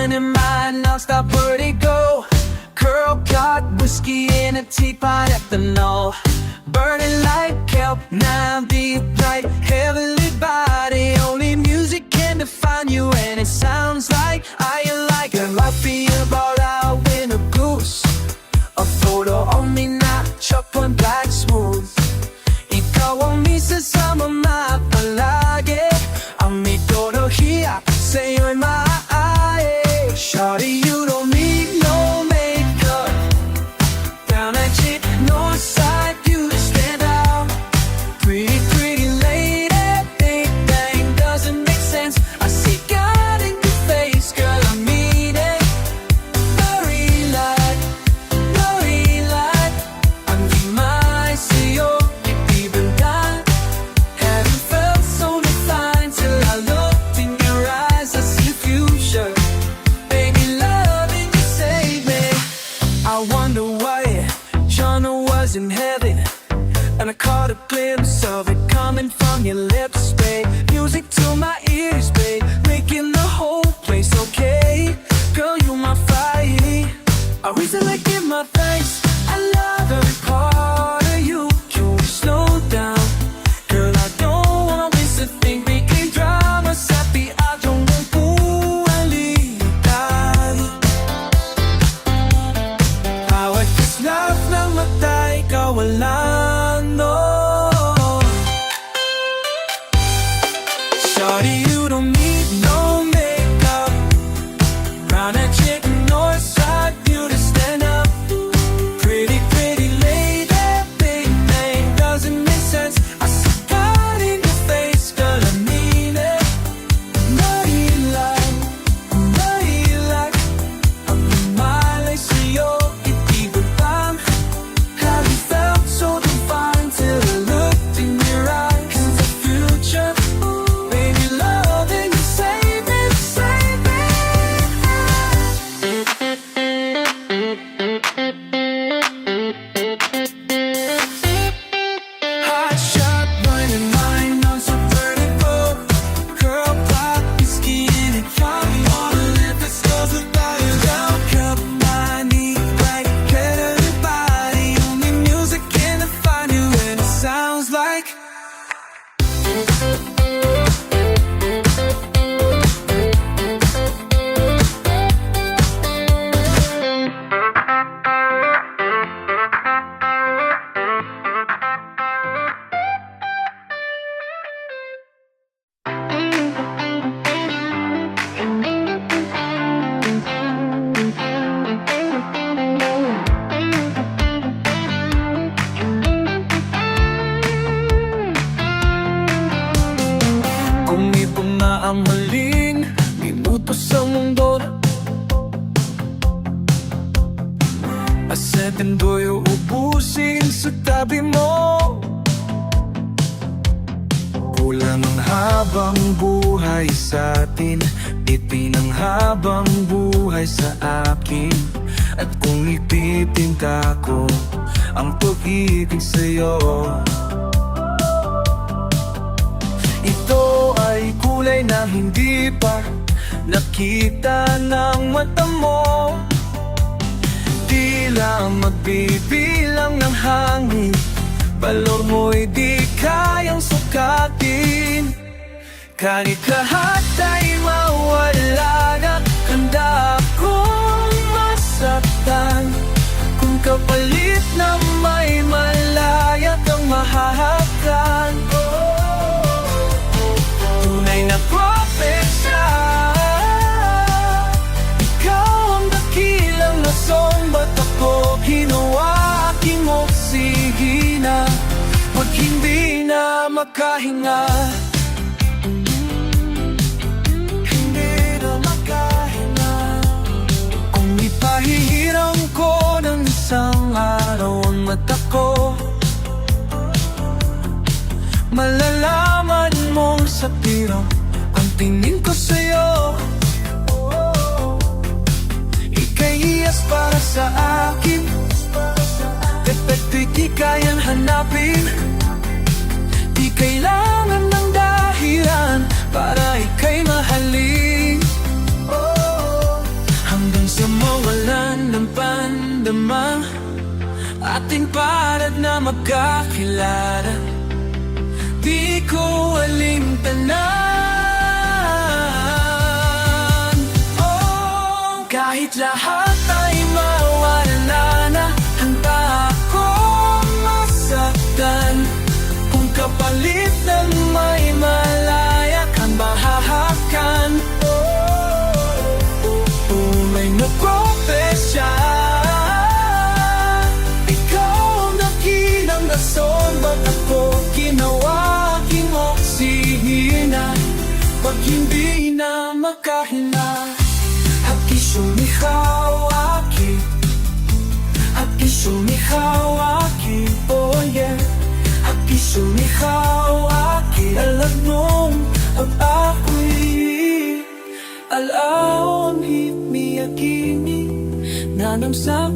running my non-stop vertigo. Girl got whiskey in a teapot at the knoll, burning like kelp, now deep bright, heavenly body. Only music can define you, and it sounds like I like it. Might be about our winter blues. A photo on me na chocolate black smooth. Ikaw ang misa sa mga palagi. Ang mitono hiya sa'yo'y maaari. Shawty, you don't need no makeup, brown eyed chick, north side, you stand out. Pretty, pretty lady, big bang doesn't make sense. I see God in your face, girl, I mean it. Blurry light, ang himay sa'yo, ibibig ka. Haven't felt so defined till I looked in your eyes. I see the future, baby, loving you save me. I wonder why John was in heaven, and I caught a glimpse of it coming from your lips, babe. Music to my ears, babe, making the whole place okay. Girl, you my fire, I recently give my thanks. I love every part of you. Can we slow down? Girl, I don't wanna miss a thing. Making drama sa piadong ng puwalitan. Bawat kislap ng mata'y kawalan, no. Shawty, you don't need no makeup, brown eyed chick, north side, you to stand up. Pretty, pretty lady, big name doesn't make sense. I see God in your face, girl, I mean it. Nailag, ang himalay sa'yo, ibibig bang. Have you felt so defined till I looked in your eyes? In the future, baby, loving you, save me, save me. Hot shot, running mine on some vertigo. Girl, pop whiskey in it, got me on the lip, it goes about you down. Cup my knee, right, better than body. Only music can define you, and it sounds like Kumipon na ang huling minuto sa mundo. Asetin do'y uubusin sa tabi mo. Kulang ang habang buhay sa atin, ipinanghabang buhay sa akin. At kung ipipinta ko ang pag-ibig sa'yo, ito ay kulay na hindi pa nakita ng mata mo. Tila magbibilang ng hangin, balor mo'y di kayang sukatin. Kahit lahat ay mawala na, handa akong masaktan. Kung kapalit na may malaya kang mahahakan. Tunay na propesya, ikaw ang dakilang nasong, ba't ako ginawa aking oksihina? Pag hindi na makahinga, hindi na makahinga. Kung ipahihiram ko ng isang araw ang mata ko, malalaman mong sa tiro ang tingin ko sa'yo. Ika'y iyas para sa akin, depekto'y di kayang hanapin. Di kailangan ng dahilan para ika'y mahalin. ating palad na magkakilala, di ko alintanan. Oh, kahit lahat ay mawala na, handa akong masaktan. Kung kapalit ng may malaya kang mahahakan. May nagpropesya, ikaw ang nakilang rason, ba't ako ginawa king oksihina? Pag hindi na makahina, Hakisumihawaki, Hakisumihawaki, oh yeah. Hakisumihawaki, alam mong ang ako'y alaon hipmiyakini, nanamsak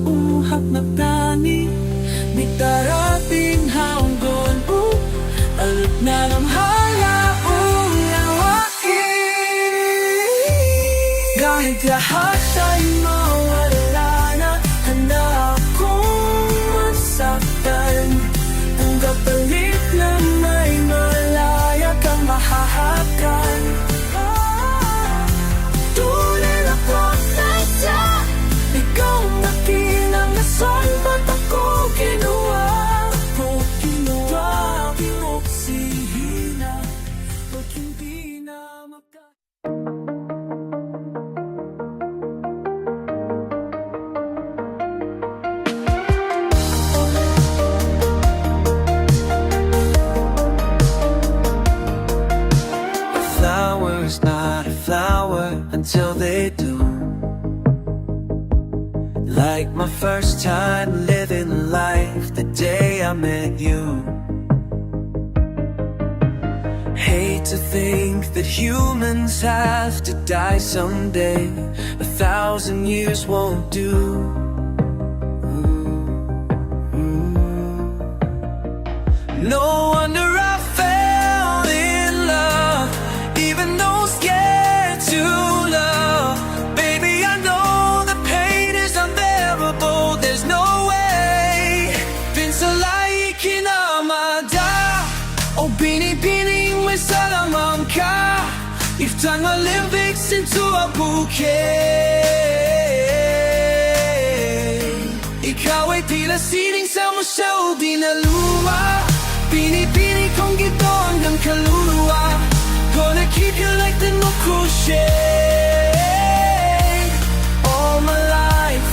umuhak na tani, may darating hanggon alat na ng halaong lawaki. Kahit lahat ay mawala na, handa akong masaktan. Ang kapalit na may malaya kang mahahakan. Tunay na propesya, ikaw ang nakilang rason, ba't ako ginawa? Aking oksihina, ba't hindi na Flowers not a flower until they do. Like my first time living life, the day I met you. Hate to think that humans have to die someday. 1,000 years won't do. No wonder I fell in love, even though scared to love. Baby, I know the pain is unbearable, there's no way. Pinsalay kinamada, o binibining may salamang ka. You've turned my lyrics into a bouquet. Ikaw ay tila sining sa museo, di naluwa. Pinipili kong gito hanggang kaluluwa. Gonna keep you like the no crochet all my life.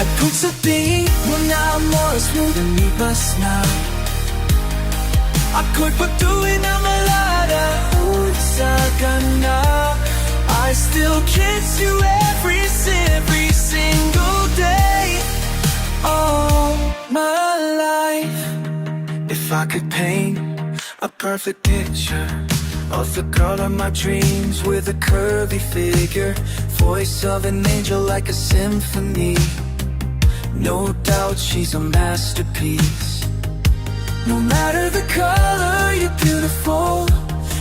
At kung sa tingin mo na ang oras mo lumipas na, ako'y patuloy na malalaon sa gana. I still kiss you every single day. All my life. If I could paint a perfect picture of the girl of my dreams with a curvy figure, voice of an angel like a symphony, no doubt she's a masterpiece. No matter the color, you're beautiful.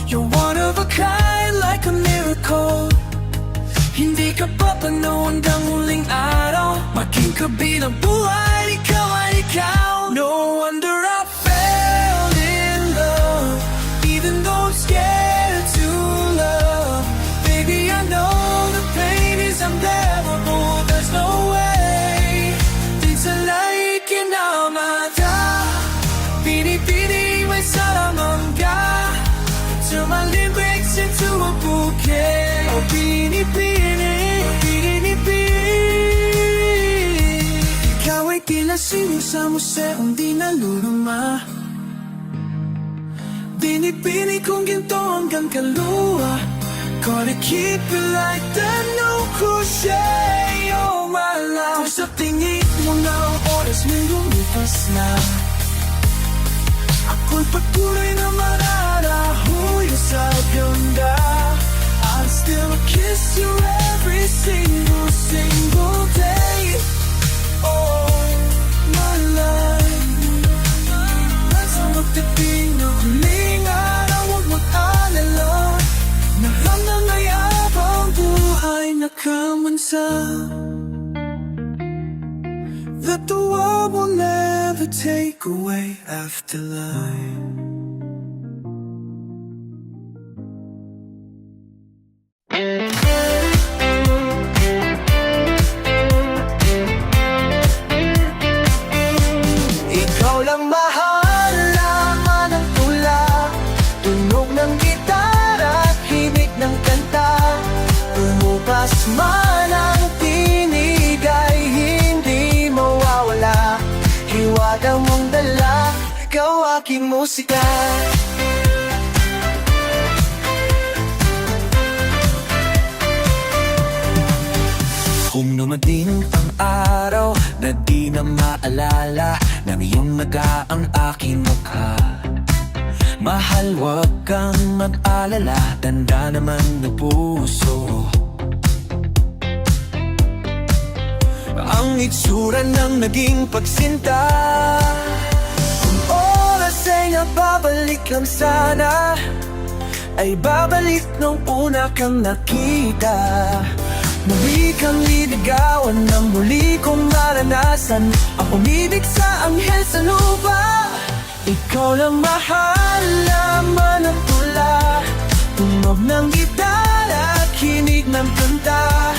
You're one of a kind, like a miracle. Hindi ka papanood hanggang huling araw, maging kabilang buhay, ikaw ay ikaw. No wonder I fell in love, even though I'm scared to love. Baby, I know the pain is unbearable, there's no way. Di salay kinamata, pinipili may salamang ka. Turn my lyrics into a bouquet. Oh, pinipili, pinipili. Ikaw ay tila sining sa museong di naluluma. Pinipili kong ginto hanggang kaluwa. Gonna keep you like the no crochet all my life. Kung sa tingin mo na ang oras may lumipas na, ako'y patuloy na mararahuyo sa ganda. I'll still kiss you every single day. Oh, my life. Sa magdating na huling araw, huwag mag-alala. Nahamnam na yabang buhay na kamansa. the takeaway afterlife. Ikaw lang mahal, laman ng tula, tunog ng gitara, himig ng kanta. Umupas man ang tinig ay hindi mawawala. Hiwaga mong dala, ikaw aking musika. Kung dumating ang araw na di na maalala ng iyong naga ang aking mukha, mahal, wag kang mag-alala, tanda naman ng puso. Ang itsura ng naging pagsinta, kung oras ay nababalik lang sana, ay babalik nung una kang nakita. Muli kang liligawan ng muli kong maranasan ang umibig sa anghel sa lupa. Ikaw lang mahal, laman ng tula, tunog ng gitara at hinig ng kanta.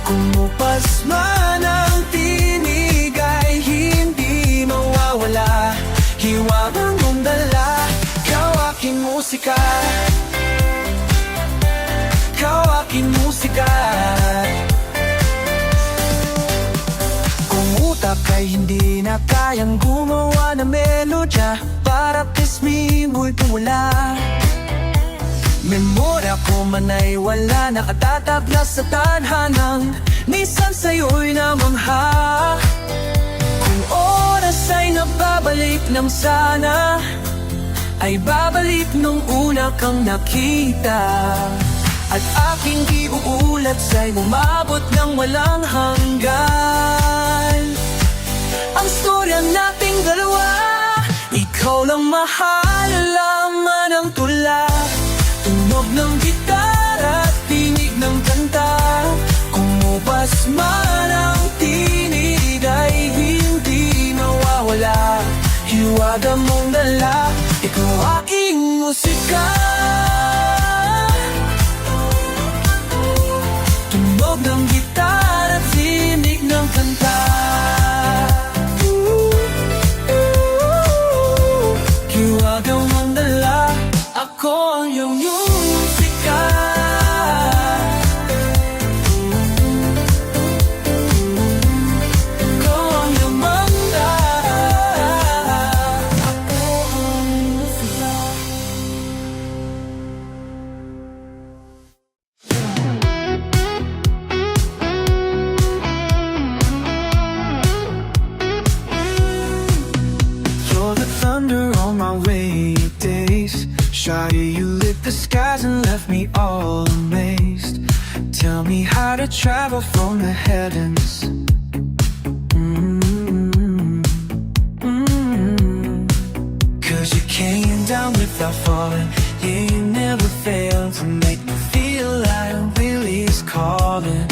Kumupas man ang tinig ay hindi mawawala. Hiwagang mong dala, ikaw aking musika. Ikaw aking musika. Kung utak ay hindi na kayang gumawa ng melodya para kismi mo'y tumula, memorya ko man ay wala, nakatatagla sa tadhanang minsan sa'yo'y namangha. Kung oras ay nababalik lang sana, ay babalik nung una kang nakita. At aking iuulat sa'y umabot ng walang hanggan. Ang storya nating dalawa, ikaw lang mahal, laman ng tula, tunog ng gitara at tinig ng kanta. Kumupas man ang tinig ay hindi mawawala. Hiwaga mong dala, ikaw aking musika. Tunog ng gitara at tinig ng kanta. Hiwaga mong dala, ako ang iyong musika. Ako ang iyong manda, ako ang musika. You're the thunder on my weekdays. Shy, you lit the skies and left me all amazed. Tell me how to travel from the heavens. Cause you came down without falling. Yeah, you never failed to make me feel like really is calling.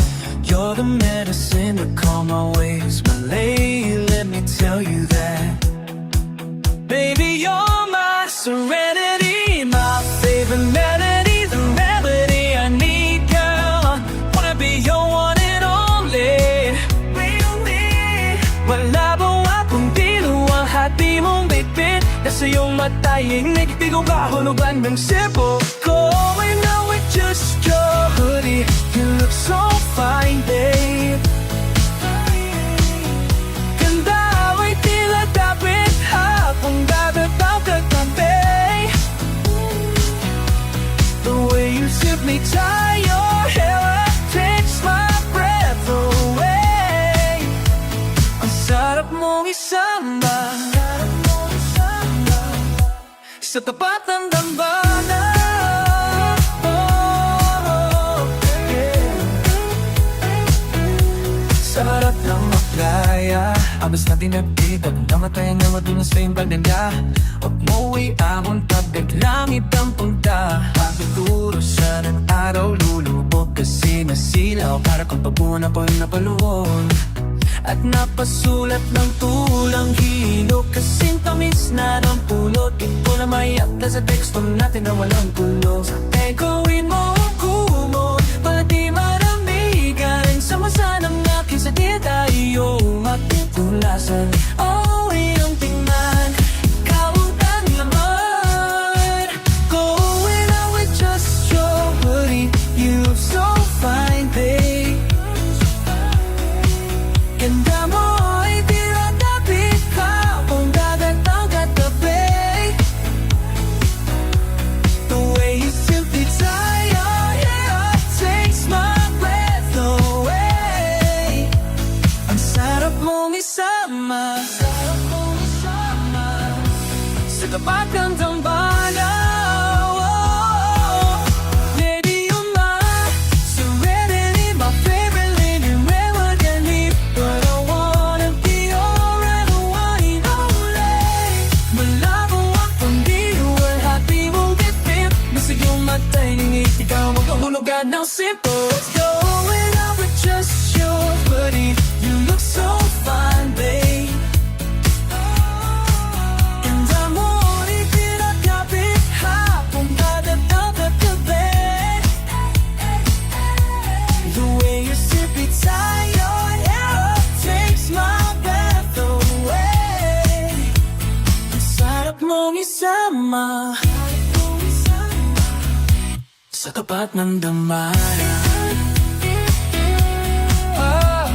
You're the medicine to calm my ways. My lady, let me tell you that. Baby, you're my serenity, my favorite melody, the remedy I need, girl. Wanna be your one and only. Wala bang akong diluwang hati mong bitbit, nasa iyong matayimik, di ko kahulugan ng sipo ko. I know it just your hoodie, you look so fine, babe. Ganda ay tila tapit habang dadapaw ka tabi. The way you simply tie your hair up takes my breath away. Ang sarap mong isama sa tapat ng dambana. Sa harap ng maplaya, abas natin nagtitag, namatay na madunas sa iyong pagdanda. Huwag mo iamon pagkat langit ang punta. Pagtuturo siya ng araw lulubog, kasi nasilaw para kung pabuna pa napaluhon. at napasulat ng tulang hilo. Kasing tamis na ng pulot, ito na may akta sa teksto natin na walang gulo. Eh gawin mo ang kumot para di maramigan, sama sanang akin sa di tayo matutulasan. Oh, iyong tingnan, ikaw ang tanglaman. Going out with just your body, you look so fine, babe. Ganda mo ay tinatapik ka, kung dagat ang katabi. The way you simply tie your hair up takes my breath away. Ang sarap mong isama, sarap mong isama sa tapat ng dambana. Lady, you're my serenity, my favorite lady, remedy. But I wanna be your ever one and only. Malabo ang pandiwal, happy mong bitbit. Basta yung matay ng ikaw, magkahulugan ng simple. Going out with just your body, you look so fine, babe. Ganda mo ay pinagkapit hapong dadatang katabi. The way you simply tie your hair up takes my breath away. Ang sarap mong isama sa tapat ng dambana. Oh.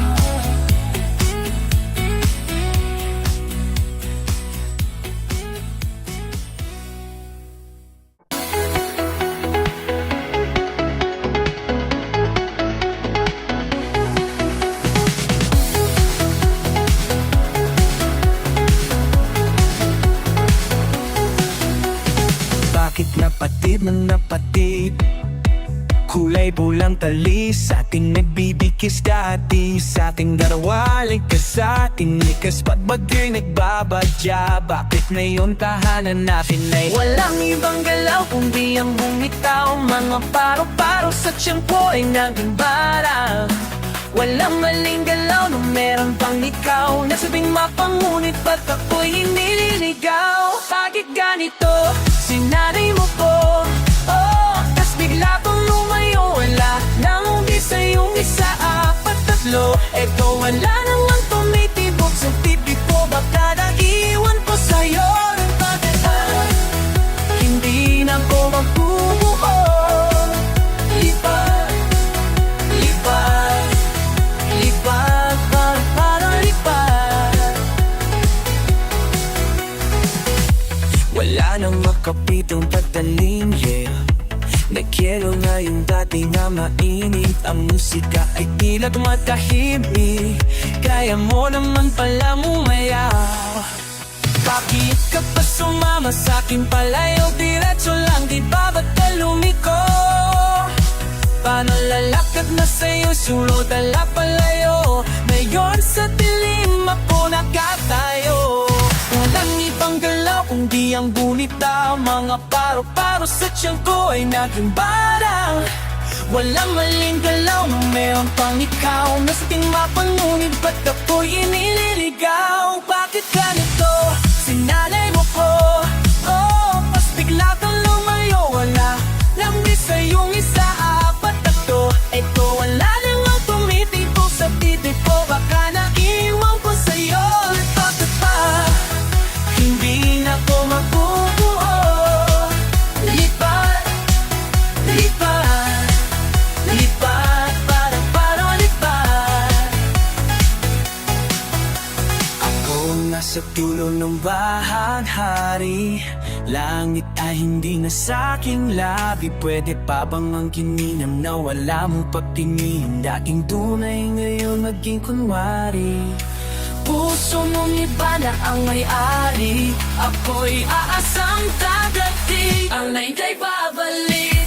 Bakit napatid ng napatid? Kulay pulang talis sa ating nagbibigis dati. Sa ating darawa, likas sa ating likas. Pagbago'y nagbabadya, bakit ngayon tahanan natin ay walang ibang galaw kundi ang bumitaw. Mga paro-paro sa tiyan ko ay naging barang. Walang maling galaw nung meron pang ikaw. Nasabing mapangunit ba't ako'y inililigaw? Bakit ganito? Sinanay mo ko, oh, tas bigla kong lumayo. Wala nang umpisa yung isa, apat, tatlo. Eto wala namang tumitibok sa pipi ko. Baka naiwan ko sa'yo ng pagkataan. Hindi na ko magbubuo. Lipat, lipat, lipat, parang lipat. Wala nang makapitong pagdaling, yeah. Nagkero na yung dati na mainit. Ang musika ay tila tumatahimik. Kaya mo naman pala mumayaw. Bakit ka pa sumama sa'kin palayo? Diretso lang, di ba ba't ka lumiko? Paano lalakad na sa'yo? Sulod ala palayo. Ngayon sa dilim ako nakatayo. Walang ibang galaw kundi ang bunita. Mga paro-paro sa tiyan ko ay naging barang. Walang maling galaw nung meron pang ikaw. Nasting mapangunit ba't ako'y inililigaw? Bakit ganito? Sinalay mo ko, oh, pas bigla kang lumayo. Wala lang di sa'yong isa, apat, tatlo. Ito wala namang tumitibok sa titik ko. Baka naiwan ko sa'yo. Lipat pa, hindi na ko mabubuo. Lipat, lipat, lipat, parang lipat. Ako nasa dulo ng bahaghari. Langit ay hindi na sa'king labi. Pwede pa bang ang kininam na wala mong pagtingin? Dating tunay ngayon maging kunwari. Puso mong iba na ang may-ari. Ako'y aasang dadating. Ang night ay babalik.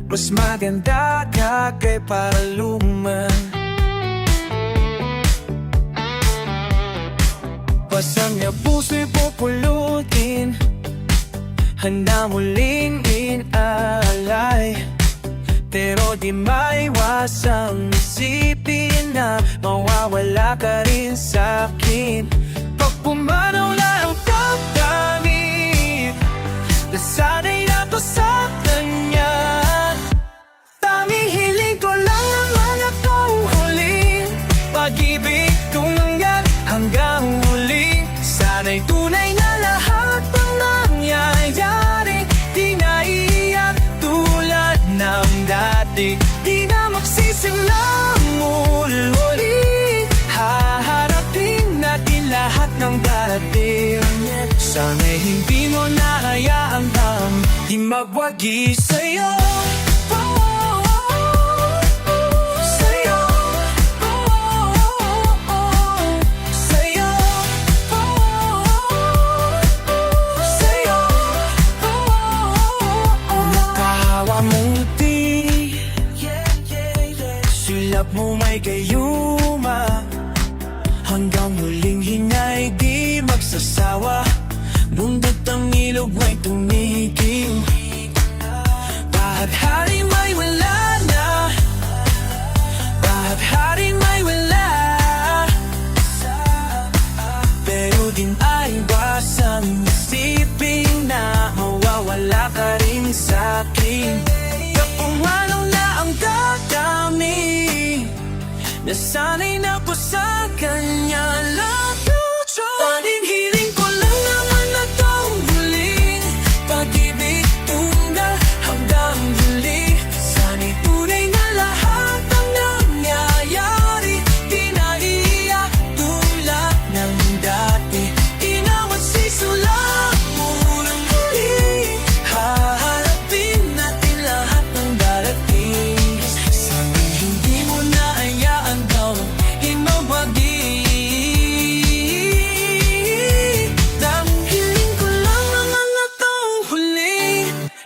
Mas maganda ka kay para luman. Basta niya puso'y pupulutin, handa muling inaalay. Pero di maiwasang isipin na mawawala ka rin sa'kin. Pag pumanaw na ang damdamin, nasanay na to sa kanya. Tanging hiling ko lang naman akong huling pag-ibig kong yan hanggang huli. Sana'y tunay na lahat ng nangyayari, di naiiyak tulad ng dati. Di na magsisilang muli, haharapin natin lahat ng darating. Sana'y hindi mo na hayaang di magwagi sa'yo. Sa'yo, sa'yo, sa'yo. Nakahawa mong ngiti, sulap mo may gayuma, hanggang huling hingay di magsasawa. Bundot ang ilog may tumiging, bahagharing may wala na, bahagharing may wala. Pero din ay wasang isipin na mawawala ka rin sa'kin. Kapumanaw na ang dadami, nasanay na po sa kanya lang. Tanging hiling ko lang naman na tong huling pag-ibig tunda hanggang huli. Sana'y tunay na lahat ng nangyayari, di naiiyak tulad ng dati. Di na magsisulang muling muli, haharapin natin lahat ng darating. Sana'y hindi mo na hayaan daw himawagi.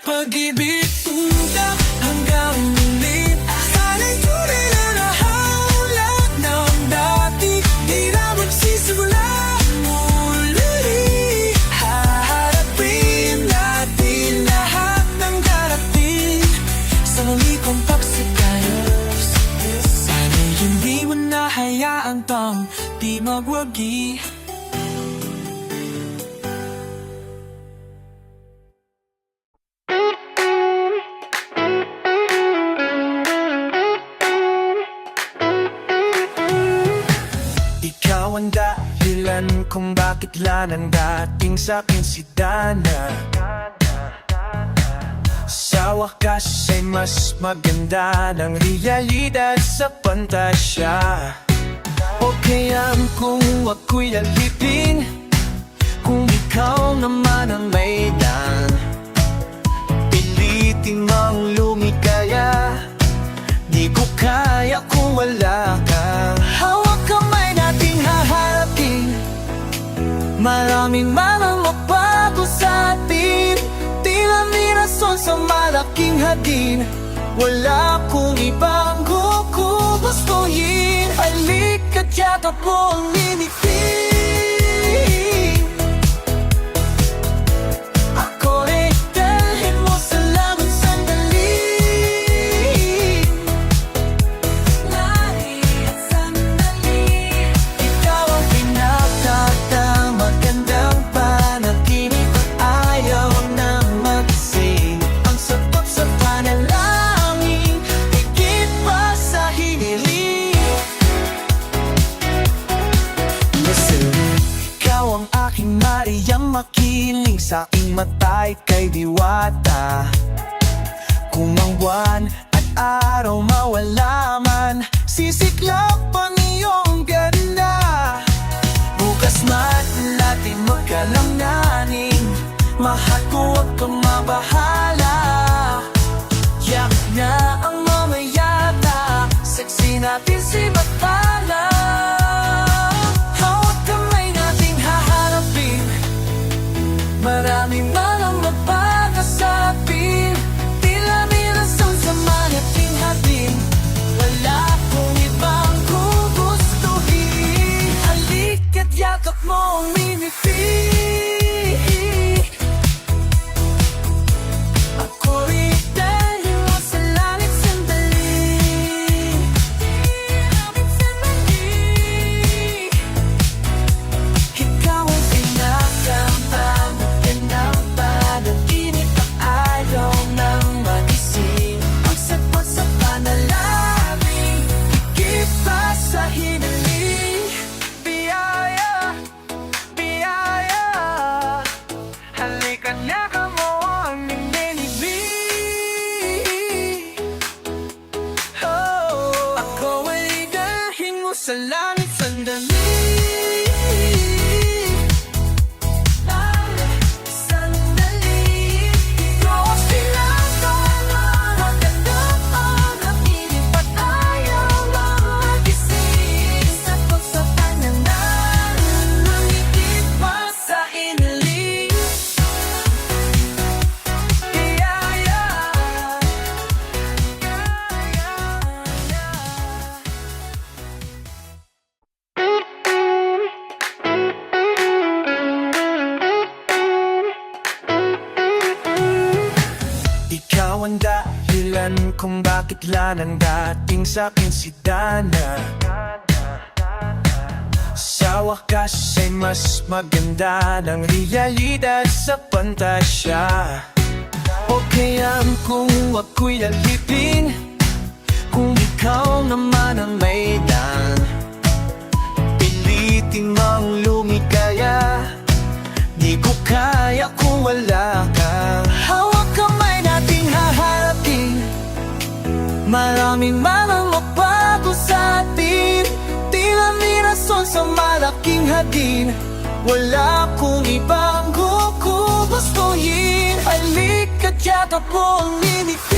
Pag-ibig tunda hanggang muli, sana'y tunay na lahat ng dati. Di na magsisimula muli, haharapin natin lahat ng darating. Sa malikong pagsagayos, sana'y hindi mo na hayaan tang di magwagi. Ikaw ang dahilan kung bakit lang dating sa'kin si Dana. Sa wakas ay mas maganda ng realidad sa pantasya. O kaya kung ako'y alipin, kung ikaw naman ang may dan, pilitin mong lumikaya, di ko kaya kung wala ka. Hawak kamay nating haharapin, maraming ang magbago sa atin. Tila may rason sa malaking hadin, wala akong ibang gugustuhin. Halika't yakap mo ang limitin. Ako ay dalhin mo sa laman sandali. Ikaw ang pinagtatang magandang panaginip at ayaw na magsing. Ang sagot sa panalangin, higit pa sa hiniling. Listen, ikaw ang aking Mariyang makiling, sa aking mata'y kay diwata. Kung ang buwan at araw mawala man, sisiklap ang iyong ganda. Bukas man natin magkalanganin, mahal ko huwag kang mabahala. Yak na ang mamayata, sexy natin si Batala. Hawak kamay nating haharapin, maraming ang magpapasapin. Tila may rason sa bigla nang dating sa'kin si Dana. Sa wakas ay mas maganda ng realidad sa pantasya. O kaya kung ako'y alipin, kung ikaw naman ang may dan, pilitin mong lumigaya. Di ko kaya kung wala ka. Hawak kamay nating haharapin, maraming ang magbago sa atin. Tila may rason sa malaking hadin, wala kong ibang gugustuhin. Halika't yakap mo ang limitin.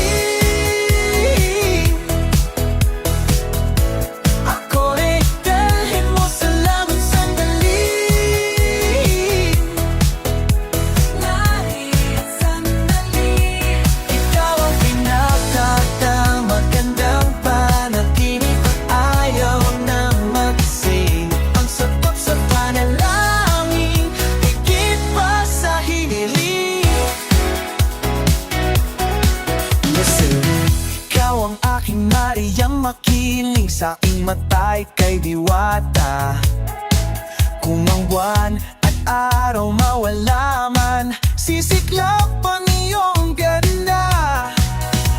Ako ay dalhin mo sa langit sandali. Langit sandali. Ikaw ang pinagtatang magandang panaginip at ayaw nang magising. Ang sagot sa panalangin, higit pa sa hiniling. Listen, ikaw ang aking mariyang makiling, sa aking mata'y kay diwata. Kung ang buwan at araw mawala man, sisiklap ang iyong ganda.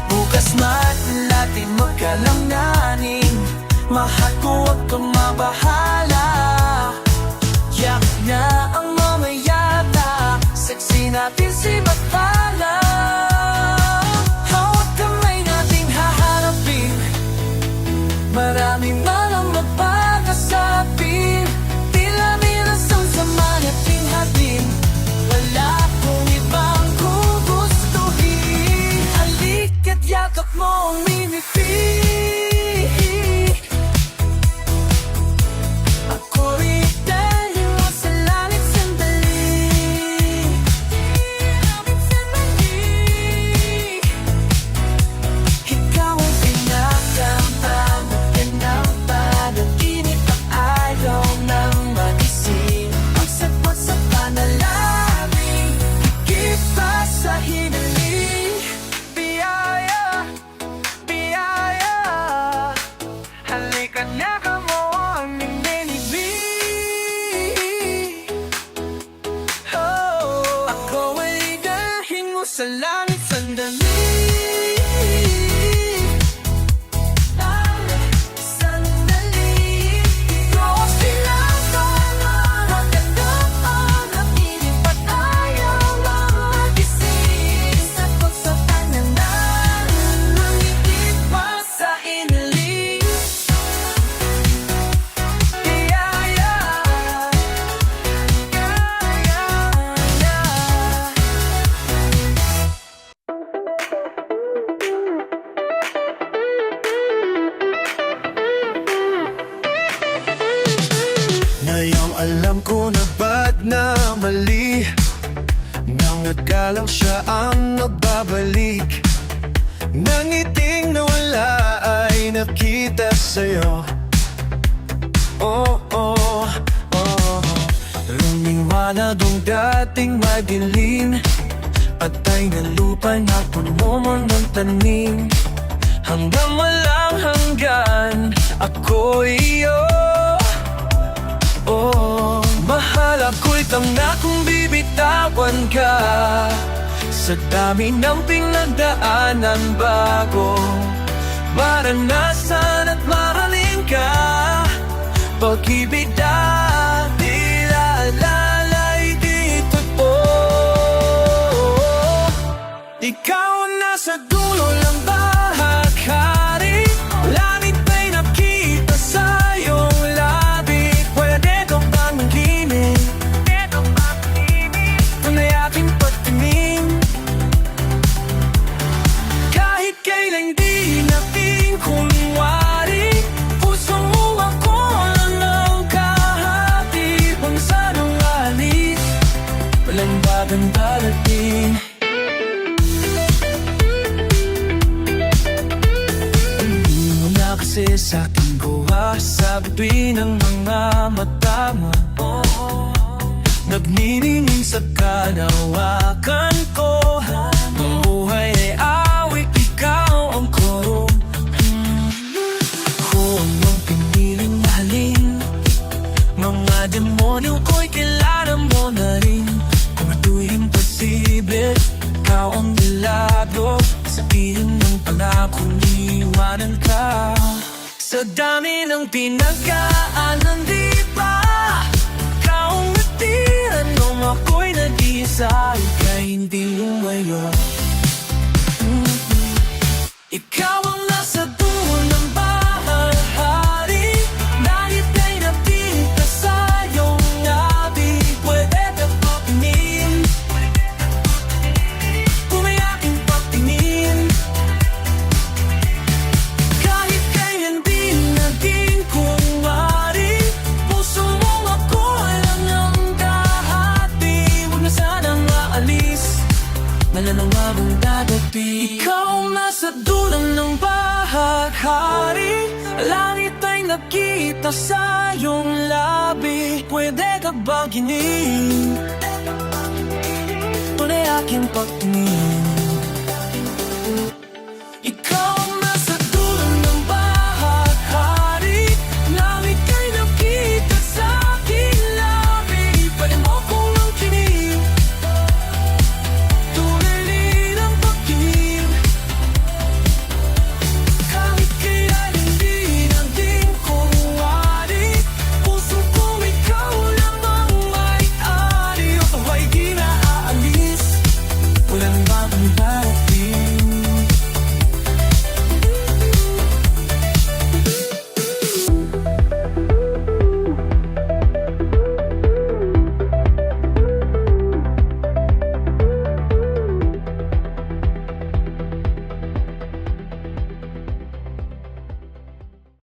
Bukas man natin magkalanganin, mahal ko huwag kang mabahala. Yak na ang mamayata, sexy natin si Batala. Hawak kamay nating haharapin, maraming ang magbago sa atin. Tila may rason sa malaking hadin, wala kong ibang gugustuhin. Halika't yakap mo ang minipin. Ako'y dalhin mo sa langit sandali. Langit sandali. Ikaw ang pinagtamang magandang panaginip at ayaw nang magising. Ang sagot sa panalangin, higit pa sa hiniling. Biyaya, biyaya, halika't yakap mo ang minibig. Oh, ako ay dalhin mo sa langit sandali. Langit sandali. Ikaw ang pinagtatang magandang panaginip at ayaw nang magising. Sagot sa panalangin, higit pa sa hiniling. Biyaya, ngayong alam ko na bad na mali, nangatgalang siya ang nagbabalik. Nangiting na wala ay nakita sa'yo. Oh, oh, oh. Lumiwanag ang dating madilim, patay na lupa na puno mo ng tanim. Hanggang walang hanggan, ako iyo. Oh, mahal ako'y tanga kung bibitawan ka. Sa dami ng pinagdaanan bago maranasan at mahalin ka. Pag-ibig na di lalay dito po. Ikaw ang nasa dulo ng bahagari, langit may nakita sa iyong labi. Pwede ka bang maghimik? Tunay aking patingin, kahit kailan di natin kunwari. Puso mo ako ng kahati, pang sanong alis, walang bagong darating. Kasi sa aking gawa, sa bituin ng mga mata mo, nagniningin sa kanawakan ko. Ang buhay ay awit, ikaw ang koro. Sa dami ng pinagkaanan, di ba? Ikaw ang natira nung ako'y nag-iisa, ika'y hindi lumayo. Ikaw ang nasa dulo ng bahari, langit ay nakita sa iyong labi. Pwede ka patingin, kung may aking patingin. Kahit kay hindi naging kumari, puso mong ako lang ang dahati. Huwag na sanang maalis, malanawag ang dadating. Ikaw ang nasa dulang ng bahari, langit ay nakita sa iyong labi. Pwede ka ba ginin? Tunay aking pagtingin.